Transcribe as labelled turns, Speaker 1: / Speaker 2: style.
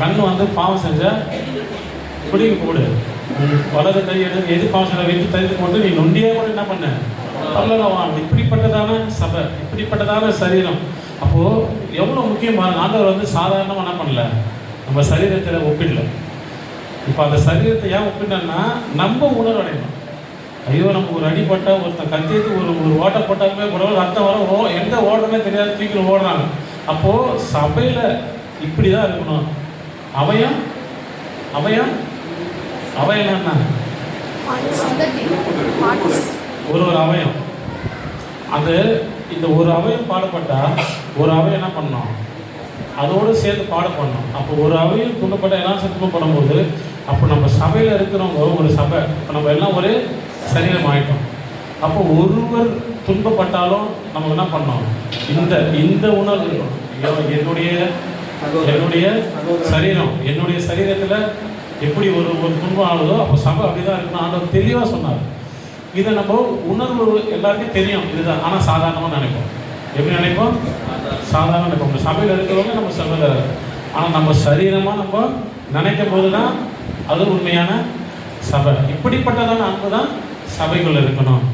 Speaker 1: கண் வந்து பாவம் செஞ்சா பிடிக்க போடு, வலது கை எது பாவம் செஞ்சா வச்சு தடுத்து போட்டு நீ நொண்டியே கூட என்ன பண்ண பரலோகம். இப்படிப்பட்டதான சபை, இப்படிப்பட்டதான சரீரம். அப்போ எவ்வளவு முக்கியமான ஆண்டவர் வந்து சாதாரணமாக என்ன பண்ணல, நம்ம சரீரத்தில் ஒப்பிடல. இப்போ அந்த சரீரத்தை ஏன் ஒப்பிடனா நம்ம உணர்வடையணும். ஐயோ நம்ம ஒரு அடிப்பட்டா ஒருத்தன் கத்தியத்து ஒரு ஓட்ட போட்டாலுமே கூட ரத்தம் வர எங்கே ஓடுறமே தெரியாது, தூக்கி ஓடுறாங்க. அப்போது சபையில் இப்படி தான் இருக்கணும். அவயம் அவயம் அவயம் என்ன, ஒரு அவயம். அது இந்த ஒரு அவயம் பாடப்பட்டால் ஒரு அவயம் என்ன பண்ணணும், அதோடு சேர்த்து பாட பண்ணணும். அப்போ ஒரு அவையும் துன்பப்பட்ட எல்லாம் துன்பப்படும் போது அப்போ நம்ம சபையில் இருக்கிறவங்க ஒரு சபை, இப்போ நம்ம எல்லாம் ஒரு சரீரம் ஆகிட்டோம். அப்போ ஒருவர் துன்பப்பட்டாலும் நம்ம என்ன பண்ணோம், இந்த உணர்வு இருக்கணும். என்னுடைய சரீரம், என்னுடைய சரீரத்தில் எப்படி ஒரு துன்பம் ஆகுதோ அப்போ சபை அப்படிதான் இருக்கணும். ஆண்டவர் தெளிவாக சொன்னார். இதை நம்ம உணர்வு எல்லாருக்கும் தெரியும் இதுதான், ஆனால் சாதாரணமாக நினைப்போம். எப்படி நினைப்போம், சாதாரண நினைப்போம். நம்ம சபையில் இருக்கிறவங்க நம்ம சபையில், ஆனால் நம்ம சரீரமாக நம்ம நினைக்கும் போது தான் அது உண்மையான சபை. இப்படிப்பட்டதான அன்பு தான் சபைக்குள்ள இருக்கணும்.